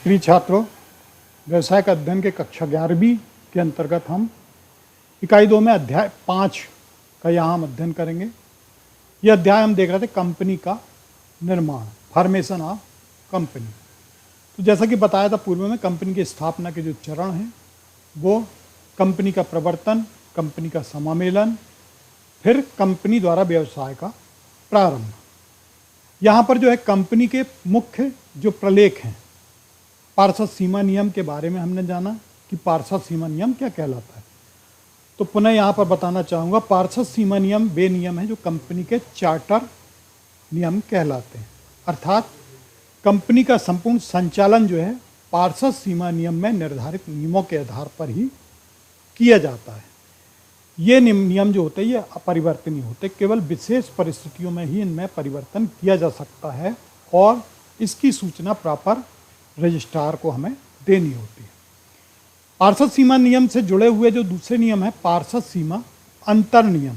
प्रिय छात्रों, व्यवसायिक अध्ययन के कक्षा 11वीं के अंतर्गत हम इकाई 2 में अध्याय 5 का यहाँ हम अध्ययन करेंगे। यह अध्याय हम देख रहे थे कंपनी का निर्माण, फॉर्मेशन ऑफ कंपनी। तो जैसा कि बताया था पूर्व में, कंपनी की स्थापना के जो चरण हैं वो कंपनी का प्रवर्तन, कंपनी का समामेलन, फिर कंपनी द्वारा व्यवसाय का प्रारंभ। यहाँ पर जो है कंपनी के मुख्य जो प्रलेख हैं, पार्षद सीमा नियम के बारे में हमने जाना कि पार्षद सीमा नियम क्या कहलाता है। तो पुनः यहाँ पर बताना चाहूँगा, पार्षद सीमा नियम वे नियम हैं जो कंपनी के चार्टर नियम कहलाते हैं। अर्थात कंपनी का संपूर्ण संचालन जो है पार्षद सीमा नियम में निर्धारित नियमों के आधार पर ही किया जाता है। ये नियम जो होते हैं ये अपरिवर्तनीय होते हैं, केवल विशेष परिस्थितियों में ही इनमें परिवर्तन किया जा सकता है और इसकी सूचना प्रॉपर रजिस्ट्रार को हमें देनी होती है। पार्षद सीमा नियम से जुड़े हुए जो दूसरे नियम है पार्षद सीमा अंतर नियम।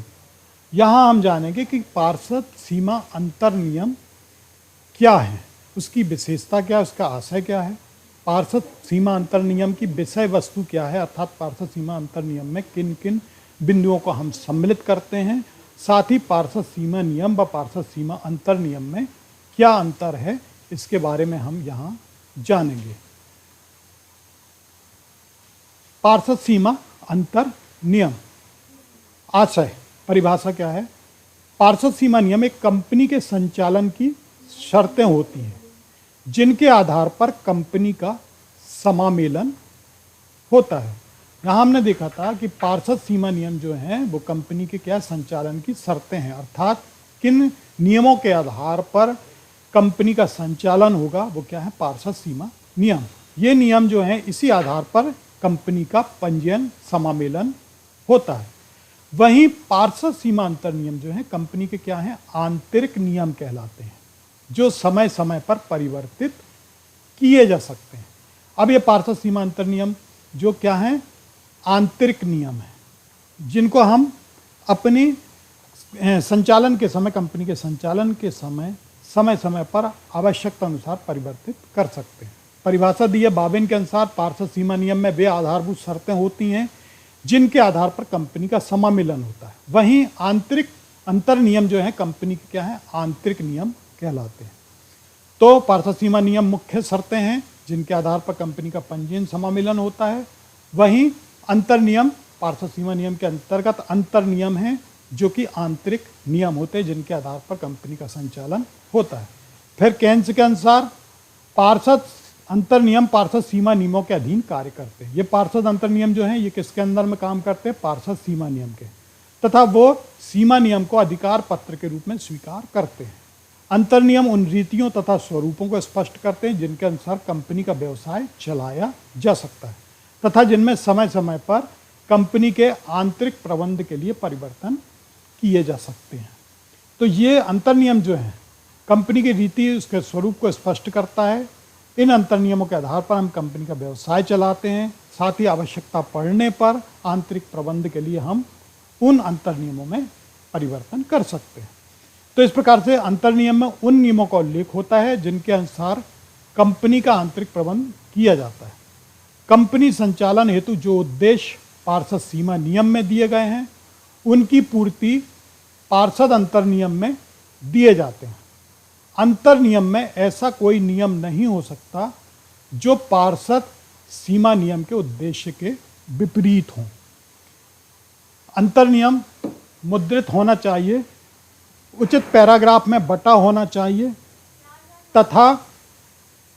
यहाँ हम जानेंगे कि पार्षद सीमा अंतर नियम क्या है, उसकी विशेषता क्या है, उसका आशय क्या है, पार्षद सीमा अंतर नियम की विषय वस्तु क्या है, अर्थात पार्षद सीमा अंतर नियम में किन किन बिंदुओं को हम सम्मिलित करते हैं, साथ ही पार्षद सीमा नियम व पार्षद सीमा अंतर नियम में क्या अंतर है, इसके बारे में हम यहाँ जानेंगे। पार्षद सीमा अंतर नियम आशय, परिभाषा क्या है। पार्षद सीमा नियम एक कंपनी के संचालन की शर्तें होती हैं जिनके आधार पर कंपनी का समामेलन होता है। यहाँ हमने देखा था कि पार्षद सीमा नियम जो हैं वो कंपनी के क्या संचालन की शर्तें हैं, अर्थात किन नियमों के आधार पर कंपनी का संचालन होगा वो क्या है, पार्षद सीमा नियम। ये नियम जो हैं इसी आधार पर कंपनी का पंजीयन समामेलन होता है। वहीं पार्षद सीमा अंतर नियम जो है कंपनी के क्या हैं, आंतरिक नियम कहलाते हैं, जो समय समय पर परिवर्तित किए जा सकते हैं। अब ये पार्षद सीमा अंतर नियम जो क्या हैं, आंतरिक नियम है, जिनको हम अपनी संचालन के समय, कंपनी के संचालन के समय समय पर आवश्यकता अनुसार परिवर्तित कर सकते हैं। परिभाषा दी है बाबिन के अनुसार, पार्षद सीमा नियम में वे आधारभूत शर्तें होती हैं जिनके आधार पर कंपनी का समामेलन होता है। वहीं आंतरिक अंतर नियम जो है कंपनी के क्या है, आंतरिक नियम कहलाते हैं। तो पार्षद सीमा नियम मुख्य शर्तें हैं जिनके आधार पर कंपनी का पंजीयन समामेलन होता है। वहीं अंतर नियम पार्षद सीमा नियम के अंतर्गत अंतर नियम हैं जो कि आंतरिक नियम होते हैं जिनके आधार पर कंपनी का संचालन होता है। फिर केन्स के अनुसार पार्षद अंतर नियम पार्षद सीमा नियमों के अधीन कार्य करते हैं। ये पार्षद अंतर नियम जो हैं ये किसके अंदर में काम करते हैं, पार्षद सीमा नियम के, तथा वो सीमा नियम को अधिकार पत्र के रूप में स्वीकार करते हैं। अंतर नियम उन रीतियों तथा स्वरूपों को स्पष्ट करते हैं जिनके अनुसार कंपनी का व्यवसाय चलाया जा सकता है तथा जिनमें समय समय पर कंपनी के आंतरिक प्रबंध के लिए परिवर्तन किए जा सकते हैं। तो ये अंतर नियम जो है कंपनी की रीति, उसके स्वरूप को स्पष्ट करता है। इन अंतर नियमों के आधार पर हम कंपनी का व्यवसाय चलाते हैं, साथ ही आवश्यकता पड़ने पर आंतरिक प्रबंध के लिए हम उन अंतर नियमों में परिवर्तन कर सकते हैं। तो इस प्रकार से अंतर नियम में उन नियमों का उल्लेख होता है जिनके अनुसार कंपनी का आंतरिक प्रबंध किया जाता है। कंपनी संचालन हेतु जो उद्देश्य पार्षद सीमा नियम में दिए गए हैं उनकी पूर्ति पार्षद अंतर नियम में दिए जाते हैं। अंतर नियम में ऐसा कोई नियम नहीं हो सकता जो पार्षद सीमा नियम के उद्देश्य के विपरीत हो। अंतर नियम मुद्रित होना चाहिए, उचित पैराग्राफ में बटा होना चाहिए तथा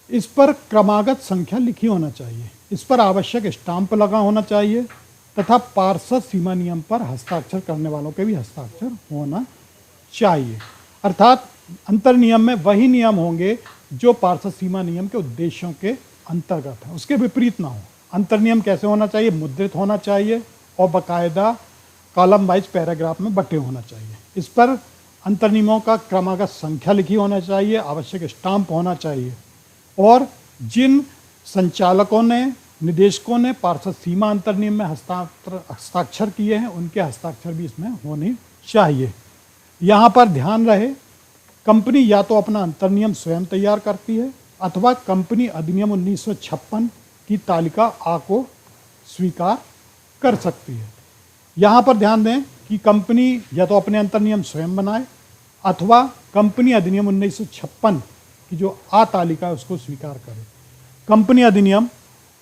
इस पर क्रमागत संख्या लिखी होना चाहिए, इस पर आवश्यक स्टाम्प लगा होना चाहिए तथा पार्षद सीमा नियम पर हस्ताक्षर करने वालों के भी हस्ताक्षर होना चाहिए। अर्थात अंतर नियम में वही नियम होंगे जो पार्षद सीमा नियम के उद्देश्यों के अंतर्गत है, उसके विपरीत ना हो। अंतर नियम कैसे होना चाहिए, मुद्रित होना चाहिए और बाकायदा कॉलम वाइज पैराग्राफ में बटे होना चाहिए। इस पर अंतर नियमों का क्रमागत संख्या लिखी होना चाहिए, आवश्यक स्टाम्प होना चाहिए और जिन संचालकों ने, निदेशकों ने पार्षद सीमा अंतर नियम में हस्ताक्षर किए हैं उनके हस्ताक्षर भी इसमें होने चाहिए। यहाँ पर ध्यान रहे, कंपनी या तो अपना अंतर नियम स्वयं तैयार करती है अथवा कंपनी अधिनियम 1956 की तालिका आ को स्वीकार कर सकती है। यहाँ पर ध्यान दें कि कंपनी या तो अपने अंतर्नियम स्वयं बनाए अथवा कंपनी अधिनियम 1956 की जो आ तालिका है उसको स्वीकार करे। कंपनी अधिनियम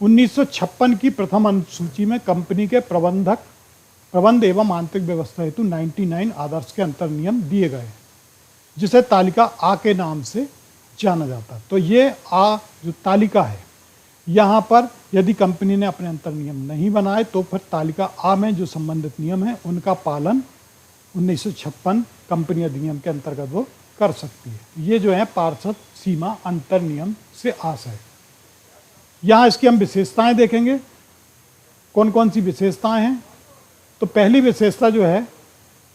1956 की प्रथम अनुसूची में कंपनी के प्रबंध एवं आंतरिक व्यवस्था हेतु 99 आदर्श के अंतर्नियम दिए गए, जिसे तालिका आ के नाम से जाना जाता है। तो ये आ जो तालिका है, यहाँ पर यदि कंपनी ने अपने अंतर्नियम नहीं बनाए तो फिर तालिका आ में जो संबंधित नियम है उनका पालन 1956 कंपनी अधिनियम के अंतर्गत वो कर सकती है। ये जो है पार्षद सीमा अंतर्नियम से आशय। यहाँ इसकी हम विशेषताएं देखेंगे, कौन कौन सी विशेषताएं हैं। तो पहली विशेषता जो है,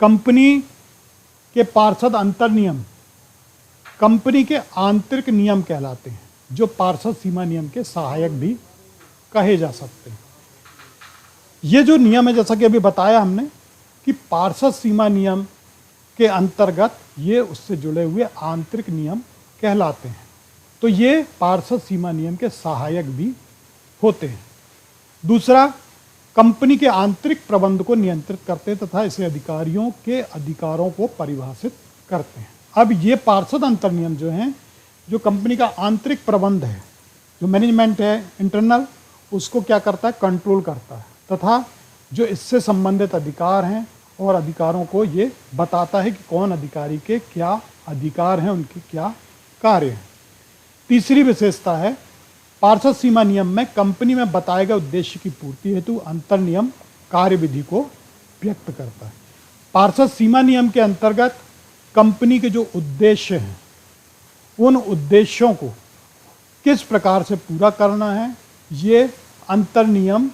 कंपनी के पार्षद अंतर्नियम कंपनी के आंतरिक नियम कहलाते हैं, जो पार्षद सीमा नियम के सहायक भी कहे जा सकते हैं। ये जो नियम है, जैसा कि अभी बताया हमने कि पार्षद सीमा नियम के अंतर्गत ये उससे जुड़े हुए आंतरिक नियम कहलाते हैं। तो ये पार्षद सीमा नियम के सहायक भी होते हैं। दूसरा, कंपनी के आंतरिक प्रबंध को नियंत्रित करते हैं तथा इसे अधिकारियों के अधिकारों को परिभाषित करते हैं। अब ये पार्षद अंतर्नियम जो हैं, जो कंपनी का आंतरिक प्रबंध है, जो मैनेजमेंट है इंटरनल, उसको क्या करता है, कंट्रोल करता है तथा जो इससे संबंधित अधिकार हैं और अधिकारों को ये बताता है कि कौन अधिकारी के क्या अधिकार हैं, उनके क्या कार्य हैं। तीसरी विशेषता है, पार्षद सीमा नियम में कंपनी में बताए गए उद्देश्य की पूर्ति हेतु अंतर्नियम कार्यविधि को व्यक्त करता है। पार्षद सीमा नियम के अंतर्गत कंपनी के जो उद्देश्य हैं, उन उद्देश्यों को किस प्रकार से पूरा करना है, ये अंतर्नियम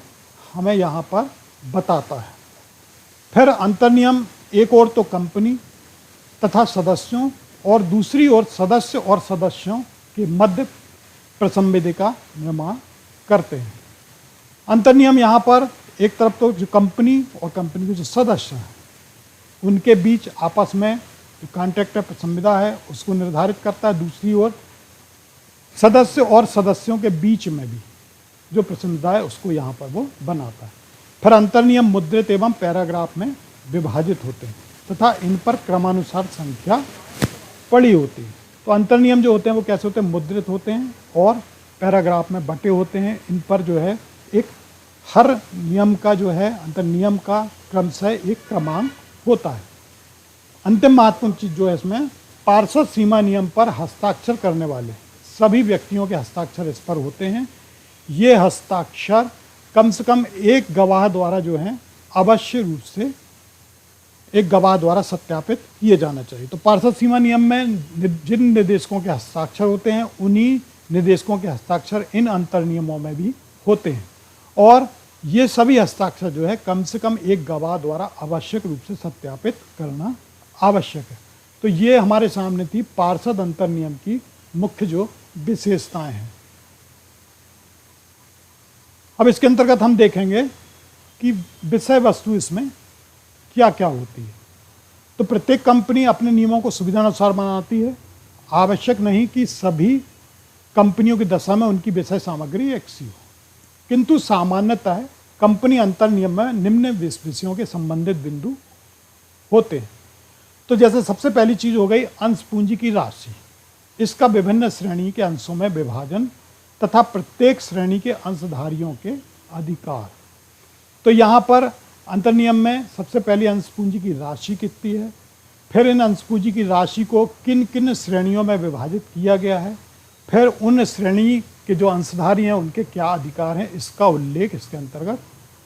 हमें यहाँ पर बताता है। फिर अंतर्नियम एक ओर तो कंपनी तथा सदस्यों और दूसरी ओर सदस्य और सदस्यों के मध्य प्रसंविधि का निर्माण करते हैं। अंतर्नियम यहाँ पर एक तरफ तो जो कंपनी और कंपनी के जो सदस्य हैं उनके बीच आपस में जो कॉन्ट्रैक्ट प्रसंविधा है उसको निर्धारित करता है। दूसरी ओर सदस्य और सदस्यों के बीच में भी जो प्रसंविधा है उसको यहाँ पर वो बनाता है। फिर अंतर्नियम मुद्रित एवं पैराग्राफ में विभाजित होते हैं तथा इन पर क्रमानुसार संख्या पड़ी होती है। तो अंतर्नियम जो होते हैं वो कैसे होते हैं, मुद्रित होते हैं और पैराग्राफ में बटे होते हैं। इन पर जो है एक हर नियम का जो है अंतर्नियम का क्रमशः एक क्रमांक होता है। अंतिम महत्वपूर्ण चीज जो है इसमें, पार्षद सीमा नियम पर हस्ताक्षर करने वाले सभी व्यक्तियों के हस्ताक्षर इस पर होते हैं। ये हस्ताक्षर कम से कम एक गवाह द्वारा जो है अवश्य रूप से एक गवाह द्वारा सत्यापित किए जाना चाहिए। तो पार्षद सीमा नियम में जिन निर्देशकों के हस्ताक्षर होते हैं उन्हीं निर्देशकों के हस्ताक्षर इन अंतर्नियमों में भी होते हैं और ये सभी हस्ताक्षर जो है कम से कम एक गवाह द्वारा आवश्यक रूप से सत्यापित करना आवश्यक है। तो ये हमारे सामने थी पार्षद अंतर्नियम की मुख्य जो विशेषताएं हैं। अब इसके अंतर्गत हम देखेंगे कि विषय वस्तु इसमें क्या क्या होती है। तो प्रत्येक कंपनी अपने नियमों को सुविधानुसार बनाती है। आवश्यक नहीं कि सभी कंपनियों की दशा में उनकी विषय सामग्री एक सी हो, किंतु सामान्यतः कंपनी अंतर्नियम में निम्न विषयों के संबंधित बिंदु होते हैं। तो जैसे सबसे पहली चीज हो गई अंश पूंजी की राशि, इसका विभिन्न श्रेणी के अंशों में विभाजन तथा प्रत्येक श्रेणी के अंशधारियों के अधिकार। तो यहाँ पर अंतर्नियम में सबसे पहली अंश पूंजी की राशि कितनी है, फिर इन अंश पूंजी की राशि को किन किन श्रेणियों में विभाजित किया गया है, फिर उन श्रेणी के जो अंशधारी हैं उनके क्या अधिकार हैं, इसका उल्लेख इसके अंतर्गत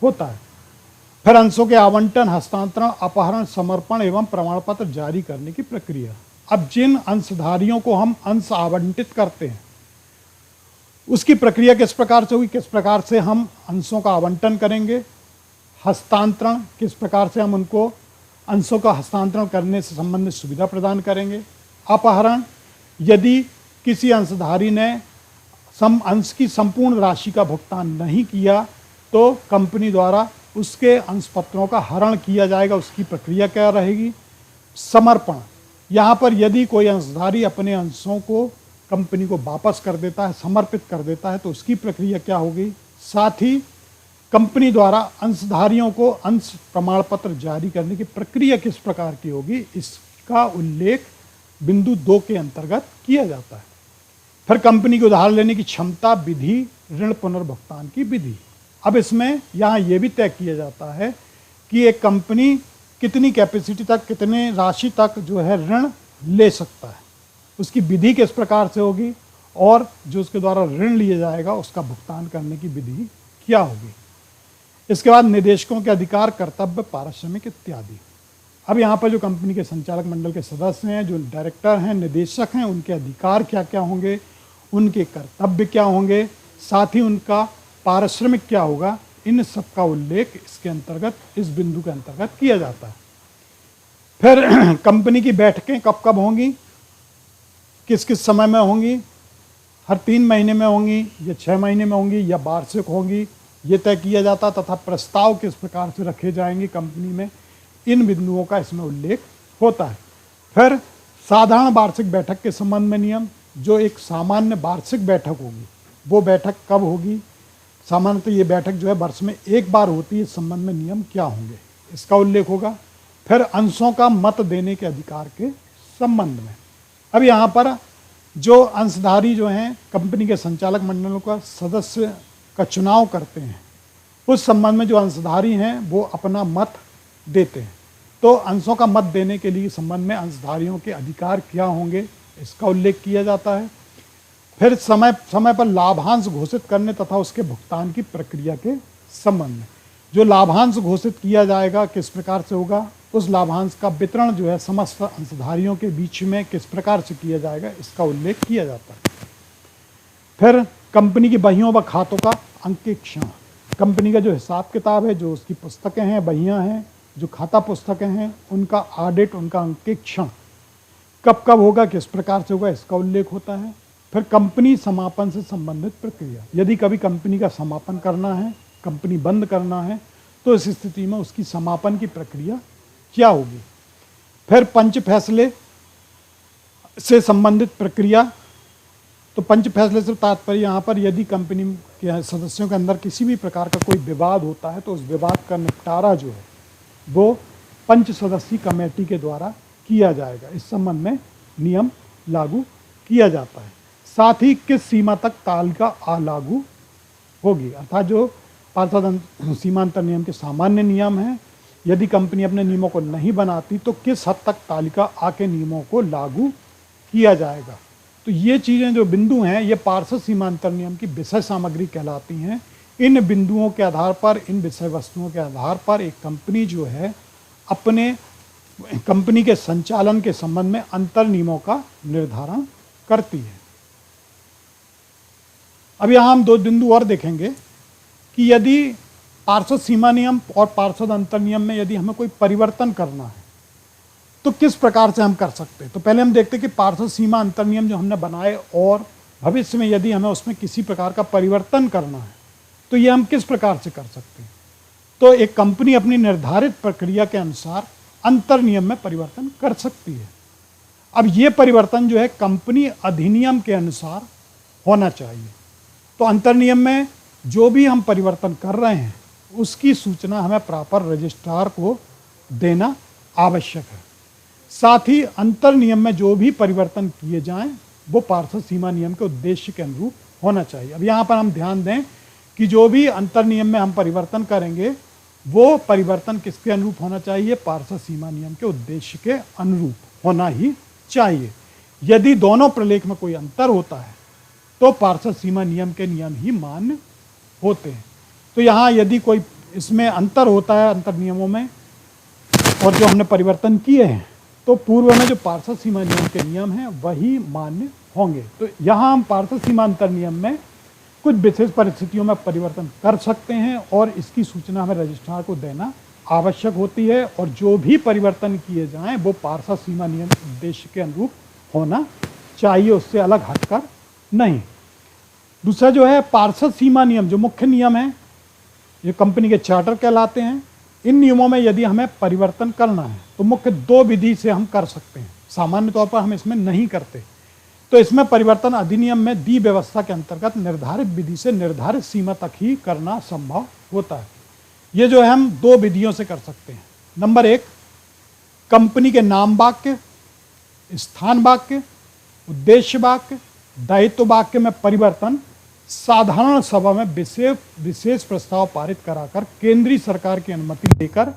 होता है। फिर अंशों के आवंटन, हस्तांतरण, अपहरण, समर्पण एवं प्रमाण पत्र जारी करने की प्रक्रिया। अब जिन अंशधारियों को हम अंश आवंटित करते हैं उसकी प्रक्रिया किस प्रकार से हुई, किस प्रकार से हम अंशों का आवंटन करेंगे, हस्तांतरण किस प्रकार से हम उनको अंशों का हस्तांतरण करने से संबंधित सुविधा प्रदान करेंगे, अपहरण यदि किसी अंशधारी ने अंश की संपूर्ण राशि का भुगतान नहीं किया तो कंपनी द्वारा उसके अंश पत्रों का हरण किया जाएगा, उसकी प्रक्रिया क्या रहेगी। समर्पण, यहाँ पर यदि कोई अंशधारी अपने अंशों को कंपनी को वापस कर देता है, समर्पित कर देता है, तो उसकी प्रक्रिया क्या होगी। साथ ही कंपनी द्वारा अंशधारियों को अंश प्रमाण पत्र जारी करने की प्रक्रिया किस प्रकार की होगी, इसका उल्लेख बिंदु 2 के अंतर्गत किया जाता है। फिर कंपनी की उधार लेने की क्षमता, विधि, ऋण पुनर्भुगतान की विधि। अब इसमें यहाँ ये भी तय किया जाता है कि एक कंपनी कितनी कैपेसिटी तक, कितने राशि तक जो है ऋण ले सकता है, उसकी विधि किस प्रकार से होगी, और जो उसके द्वारा ऋण लिया जाएगा उसका भुगतान करने की विधि क्या होगी। इसके बाद निदेशकों के अधिकार, कर्तव्य, पारिश्रमिक इत्यादि। अब यहाँ पर जो कंपनी के संचालक मंडल के सदस्य हैं, जो डायरेक्टर हैं, निदेशक हैं, उनके अधिकार क्या क्या होंगे, उनके कर्तव्य क्या होंगे, साथ ही उनका पारिश्रमिक क्या होगा, इन सब का उल्लेख इसके अंतर्गत, इस बिंदु के अंतर्गत किया जाता है। फिर कंपनी की बैठकें कब कब होंगी, किस किस समय में होंगी, हर 3 महीने में होंगी या 6 महीने में होंगी या वार्षिक होंगी, ये तय किया जाता, तथा प्रस्ताव किस प्रकार से रखे जाएंगे कंपनी में, इन बिंदुओं का इसमें उल्लेख होता है। फिर साधारण वार्षिक बैठक के संबंध में नियम, जो एक सामान्य वार्षिक बैठक होगी वो बैठक कब होगी, सामान्यतः ये बैठक जो है वर्ष में एक बार होती है, इस संबंध में नियम क्या होंगे, इसका उल्लेख होगा। फिर अंशों का मत देने के अधिकार के संबंध में, अब यहाँ पर जो अंशधारी जो हैं कंपनी के संचालक मंडलों का सदस्य का चुनाव करते हैं, उस संबंध में जो अंशधारी हैं वो अपना मत देते हैं। तो अंशों का मत देने के लिए संबंध में अंशधारियों के अधिकार क्या होंगे, इसका उल्लेख किया जाता है। फिर समय समय पर लाभांश घोषित करने तथा उसके भुगतान की प्रक्रिया के संबंध में, जो लाभांश घोषित किया जाएगा किस प्रकार से होगा, उस लाभांश का वितरण जो है समस्त अंशधारियों के बीच में किस प्रकार से किया जाएगा, इसका उल्लेख किया जाता है। फिर कंपनी की बहियों व खातों का अंकेक्षण, कंपनी का जो हिसाब किताब है, जो उसकी पुस्तकें हैं, बहियां हैं, जो खाता पुस्तकें हैं, उनका ऑडिट, उनका अंकेक्षण कब कब होगा, किस प्रकार से होगा, इसका उल्लेख होता है। फिर कंपनी समापन से संबंधित प्रक्रिया, यदि कभी कंपनी का समापन करना है, कंपनी बंद करना है, तो इस स्थिति में उसकी समापन की प्रक्रिया क्या होगी। फिर पंच फैसले से संबंधित प्रक्रिया, तो पंच फैसले से तात्पर्य यहाँ पर यदि कंपनी के सदस्यों के अंदर किसी भी प्रकार का कोई विवाद होता है, तो उस विवाद का निपटारा जो है वो पंच सदस्यीय कमेटी के द्वारा किया जाएगा, इस संबंध में नियम लागू किया जाता है। साथ ही किस सीमा तक तालिका अलागू होगी, अर्थात जो पार्षद सीमांतर नियम के सामान्य नियम हैं, यदि कंपनी अपने नियमों को नहीं बनाती तो किस हद तक तालिका आ के नियमों को लागू किया जाएगा। तो ये चीज़ें जो बिंदु हैं, ये पार्षद सीमांतर नियम की विषय सामग्री कहलाती हैं। इन बिंदुओं के आधार पर, इन विषय वस्तुओं के आधार पर एक कंपनी जो है अपने कंपनी के संचालन के संबंध में अंतर नियमों का निर्धारण करती है। अब यहाँ हम 2 बिंदु और देखेंगे कि यदि पार्षद सीमा नियम और पार्षद अंतर नियम में यदि हमें कोई परिवर्तन करना है तो किस प्रकार से हम कर सकते हैं। तो पहले हम देखते हैं कि पार्षद सीमा अंतर नियम जो हमने बनाए और भविष्य में यदि हमें उसमें किसी प्रकार का परिवर्तन करना है तो ये हम किस प्रकार से कर सकते हैं। तो एक कंपनी अपनी निर्धारित प्रक्रिया के अनुसार अंतर नियम में परिवर्तन कर सकती है। अब ये परिवर्तन जो है कंपनी अधिनियम के अनुसार होना चाहिए। तो अंतर नियम में जो भी हम परिवर्तन कर रहे हैं उसकी सूचना हमें प्रॉपर रजिस्ट्रार को देना आवश्यक है। साथ ही अंतर नियम में जो भी परिवर्तन किए जाएं वो पार्षद सीमा नियम के उद्देश्य के अनुरूप होना चाहिए। अब यहाँ पर हम ध्यान दें कि जो भी अंतर नियम में हम परिवर्तन करेंगे वो परिवर्तन किसके अनुरूप होना चाहिए, पार्षद सीमा नियम के उद्देश्य के अनुरूप होना ही चाहिए। यदि दोनों प्रलेख में कोई अंतर होता है तो पार्षद सीमा नियम के नियम ही मान्य होते हैं। तो यहाँ यदि कोई इसमें अंतर होता है अंतर नियमों में और जो हमने परिवर्तन किए हैं तो पूर्व में जो पार्षद सीमा नियम के नियम हैं वही मान्य होंगे। तो यहाँ हम पार्षद सीमा अंतर नियम में कुछ विशेष परिस्थितियों में परिवर्तन कर सकते हैं और इसकी सूचना हमें रजिस्ट्रार को देना आवश्यक होती है। और जो भी परिवर्तन किए जाएं वो पार्षद सीमा नियम उद्देश्य के अनुरूप होना चाहिए, उससे अलग हटकर नहीं। दूसरा जो है पार्षद सीमा नियम, जो मुख्य नियम है, ये कंपनी के चार्टर कहलाते हैं। इन नियमों में यदि हमें परिवर्तन करना है तो मुख्य 2 विधि से हम कर सकते हैं। सामान्य तौर पर हम इसमें नहीं करते। तो इसमें परिवर्तन अधिनियम में दी व्यवस्था के अंतर्गत निर्धारित विधि से निर्धारित सीमा तक ही करना संभव होता है। ये जो है हम दो विधियों से कर सकते हैं। नंबर एक, कंपनी के नाम वाक्य, स्थान वाक्य, उद्देश्य वाक्य, दायित्व वाक्य में परिवर्तन साधारण सभा में विशेष प्रस्ताव पारित कराकर केंद्रीय सरकार की अनुमति लेकर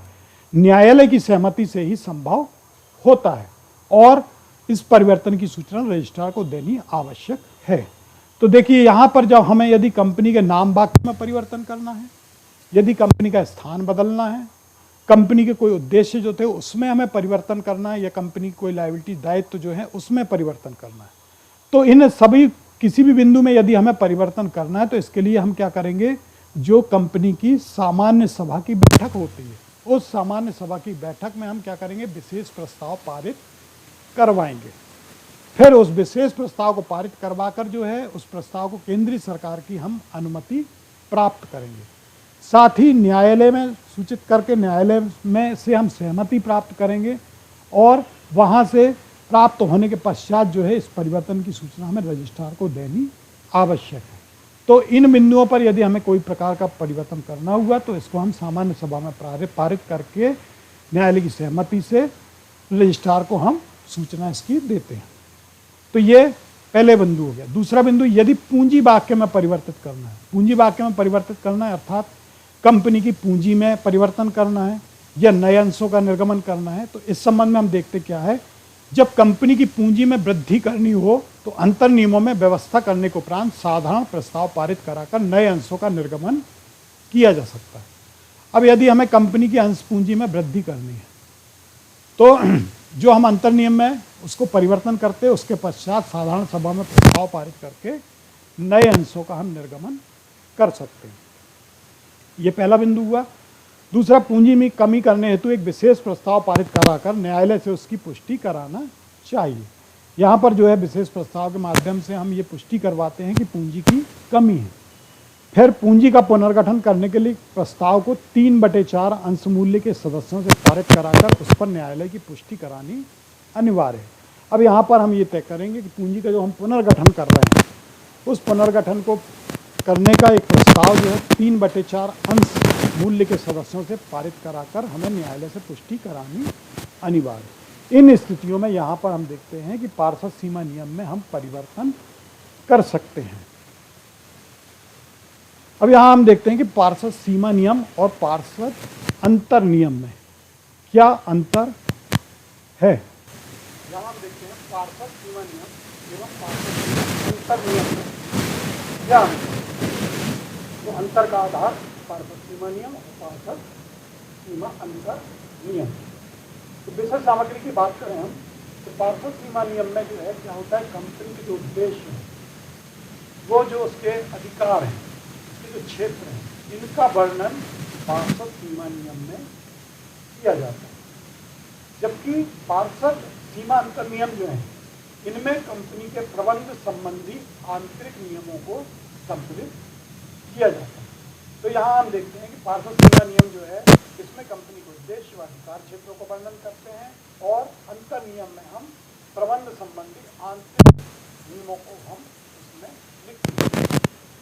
न्यायालय की सहमति से ही संभव होता है और इस परिवर्तन की सूचना रजिस्ट्रार को देनी आवश्यक है। तो देखिए यहां पर जब हमें यदि कंपनी के नाम वाक्य में परिवर्तन करना है, यदि कंपनी का स्थान बदलना है, कंपनी के कोई उद्देश्य जो थे उसमें हमें परिवर्तन करना है, या कंपनी की कोई लायबिलिटी दायित्व जो है उसमें परिवर्तन करना है, तो इन सभी किसी भी बिंदु में यदि हमें परिवर्तन करना है तो इसके लिए हम क्या करेंगे, जो कंपनी की सामान्य सभा की बैठक होती है उस सामान्य सभा की बैठक में हम क्या करेंगे, विशेष प्रस्ताव पारित करवाएंगे। फिर उस विशेष प्रस्ताव को पारित करवाकर जो है उस प्रस्ताव को केंद्रीय सरकार की हम अनुमति प्राप्त करेंगे। साथ ही न्यायालय में सूचित करके न्यायालय में से हम सहमति प्राप्त करेंगे और वहाँ से प्राप्त होने के पश्चात जो है इस परिवर्तन की सूचना हमें रजिस्ट्रार को देनी आवश्यक है। तो इन बिंदुओं पर यदि हमें कोई प्रकार का परिवर्तन करना हुआ तो इसको हम सामान्य सभा में पारित करके न्यायालय की सहमति से रजिस्ट्रार को हम सूचना इसकी देते हैं। तो ये पहले बिंदु हो गया। दूसरा बिंदु, यदि पूंजी वाक्य में परिवर्तित करना है, पूंजी वाक्य में परिवर्तित करना है अर्थात कंपनी की पूंजी में परिवर्तन करना है या नए अंशों का निर्गमन करना है, तो इस संबंध में हम देखते क्या है, जब कंपनी की पूंजी में वृद्धि करनी हो तो अंतर नियमों में व्यवस्था करने के उपरांत साधारण प्रस्ताव पारित कराकर नए अंशों का निर्गमन किया जा सकता है। अब यदि हमें कंपनी की अंश पूंजी में वृद्धि करनी है तो जो हम अंतर नियम में उसको परिवर्तन करते हैं उसके पश्चात साधारण सभा में प्रस्ताव पारित करके नए अंशों का हम निर्गमन कर सकते हैं। ये पहला बिंदु हुआ। दूसरा, पूंजी में कमी करने हेतु एक विशेष प्रस्ताव पारित कराकर न्यायालय से उसकी पुष्टि कराना चाहिए। यहाँ पर जो है विशेष प्रस्ताव के माध्यम से हम ये पुष्टि करवाते हैं कि पूंजी की कमी है। फिर पूंजी का पुनर्गठन करने के लिए प्रस्ताव को 3/4 अंश मूल्य के सदस्यों से पारित कराकर उस पर न्यायालय की पुष्टि करानी अनिवार्य है। अब यहाँ पर हम ये तय करेंगे कि पूंजी का जो हम पुनर्गठन कर रहे हैं उस पुनर्गठन को करने का एक प्रस्ताव जो है 3/4 अंश मूल्य के सदस्यों से पारित कराकर हमें न्यायालय से पुष्टि करानी अनिवार्य है। इन स्थितियों में यहाँ पर हम देखते हैं कि पार्षद सीमा नियम में हम परिवर्तन कर सकते हैं। अब यहाँ हम देखते हैं कि पार्षद सीमा नियम और पार्षद अंतर नियम में क्या अंतर है। यहाँ हम देखते हैं पार्षद सीमा नियम एवं पार्षद अंतर नियम में क्या अंतर। तो अंतर का आधार पार्षद सीमा नियम और पार्षद सीमा अंतर नियम। तो विषय सामग्री की बात करें हम तो पार्षद सीमा नियम में जो है क्या होता है, कंपनी के जो उद्देश्य है वो जो उसके अधिकार हैं, उसके जो क्षेत्र हैं, इनका वर्णन पार्षद सीमा नियम में किया जाता है। जबकि पार्षद सीमा अंतर नियम जो है इनमें कंपनी के प्रबंध संबंधी आंतरिक नियमों को सम्मिलित किया जाता है। तो यहाँ हम देखते हैं कि पार्षद सीमा नियम जो है इसमें कंपनी के उद्देश्य व अधिकार क्षेत्रों को वर्णन करते हैं और अंतर नियम में हम प्रबंध संबंधी आंतरिक नियमों को हम इसमें लिखते हैं।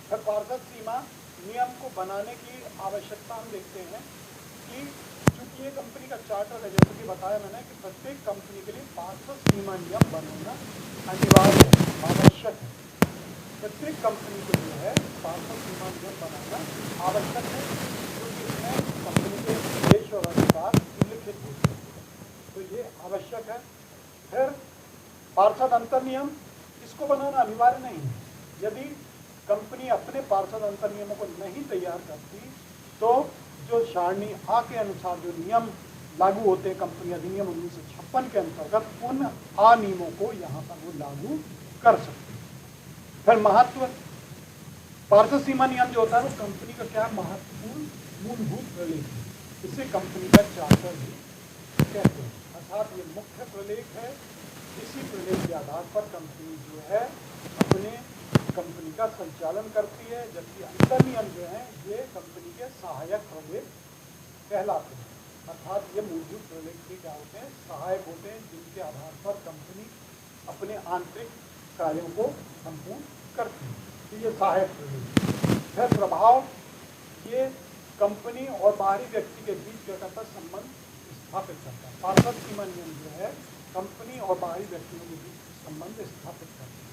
फिर पार्षद सीमा नियम को बनाने की आवश्यकता हम देखते हैं कि चूंकि ये कंपनी का चार्टर है, जैसे कि बताया मैंने कि प्रत्येक कंपनी के लिए पार्षद सीमा नियम बनाना अनिवार्य है, आवश्यक है। प्रत्येक कंपनी को जो है पार्षद सीमा नियम बनाना आवश्यक है क्योंकि इसमें कंपनी के उद्देश्य और अधिकार उल्लिखित होते हैं, तो ये आवश्यक है। फिर पार्षद अंतर नियम, इसको बनाना अनिवार्य नहीं है। यदि कंपनी अपने पार्षद अंतर नियमों को नहीं तैयार करती तो जो सारणी आ के अनुसार जो नियम लागू होते हैं कंपनी अधिनियम 1956 के अंतर्गत, उन आ नियमों को यहाँ पर वो लागू कर सकते हैं। फिर महत्व, पार्षद सीमा नियम जो होता है वो कंपनी का क्या महत्वपूर्ण मूलभूत प्रलेख है, इसे कंपनी का चार्टर भी कहते हैं, अर्थात ये मुख्य प्रलेख है। इसी प्रलेख के आधार पर कंपनी जो है अपने कंपनी का संचालन करती है, जबकि अंतर नियम जो है ये कंपनी के सहायक प्रलेख कहलाते हैं। अर्थात ये मूलभूत प्रलेख भी क्या होते हैं, सहायक होते हैं, जिनके आधार पर कंपनी अपने आंतरिक कार्यों को संपूर्ण करती है। तो ये सहायक प्रयोजन। फिर प्रभाव, ये कंपनी और बाहरी व्यक्ति के बीच क्या करता है, संबंध स्थापित करता है। पार्षद सीमा नियम जो है कंपनी और बाहरी व्यक्तियों के बीच संबंध स्थापित करता है,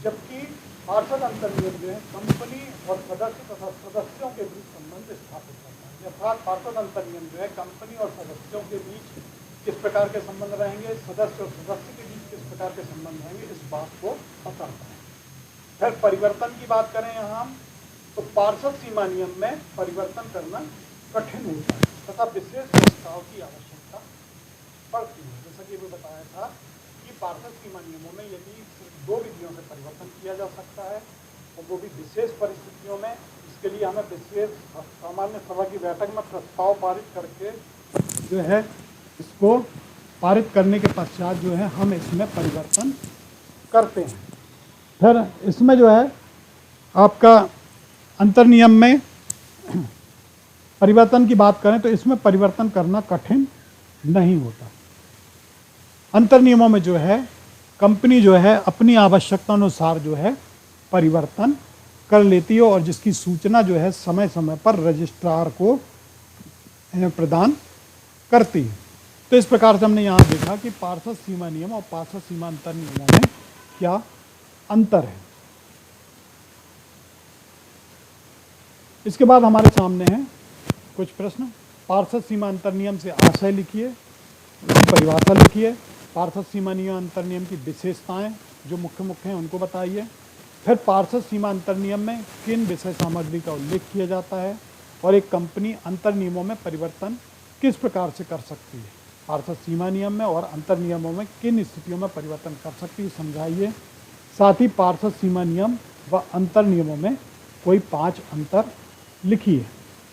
जबकि पार्षद अंतर नियम जो है कंपनी और सदस्य तथा सदस्यों के बीच संबंध स्थापित करता है। अर्थात पार्षद अंतर नियम जो है कंपनी और सदस्यों के बीच किस प्रकार के संबंध रहेंगे, सदस्य और सदस्य के बीच किस प्रकार के संबंध रहेंगे, इस बात को बताता है। फिर परिवर्तन की बात करें यहाँ, तो पार्षद सीमा नियम में परिवर्तन करना कठिन होता है तथा विशेष प्रस्ताव की आवश्यकता पड़ती है। जैसा कि मैं बताया था कि पार्षद सीमा नियमों में यदि सिर्फ 2 विधियों से परिवर्तन किया जा सकता है और वो भी विशेष परिस्थितियों में, इसके लिए हमें विशेष सामान्य सभा की बैठक में प्रस्ताव पारित करके जो है इसको पारित करने के पश्चात जो है हम इसमें परिवर्तन करते हैं। फिर इसमें जो है आपका अंतर नियम में परिवर्तन की बात करें तो इसमें परिवर्तन करना कठिन नहीं होता। अंतर नियमों में जो है कंपनी जो है अपनी आवश्यकता अनुसार जो है परिवर्तन कर लेती है और जिसकी सूचना जो है समय समय पर रजिस्ट्रार को प्रदान करती है। तो इस प्रकार से हमने यहाँ देखा कि पार्षद सीमा नियम और पार्षद सीमा अंतर नियमों में क्या अंतर है। इसके बाद हमारे सामने हैं कुछ प्रश्न। पार्षद सीमा अंतर नियम से आशय लिखिए, परिभाषा लिखिए, पार्षद सीमा नियम अंतर नियम की विशेषताएं जो मुख्य मुख्य हैं उनको बताइए। फिर पार्षद सीमा अंतर नियम में किन विषय सामग्री का उल्लेख किया जाता है और एक कंपनी अंतर नियमों में परिवर्तन किस प्रकार से कर सकती है। पार्षद सीमा नियम में और अंतर नियमों में किन स्थितियों में परिवर्तन कर सकती है समझाइए। साथ ही पार्षद सीमा नियम व अंतर नियमों में कोई 5 अंतर लिखिए।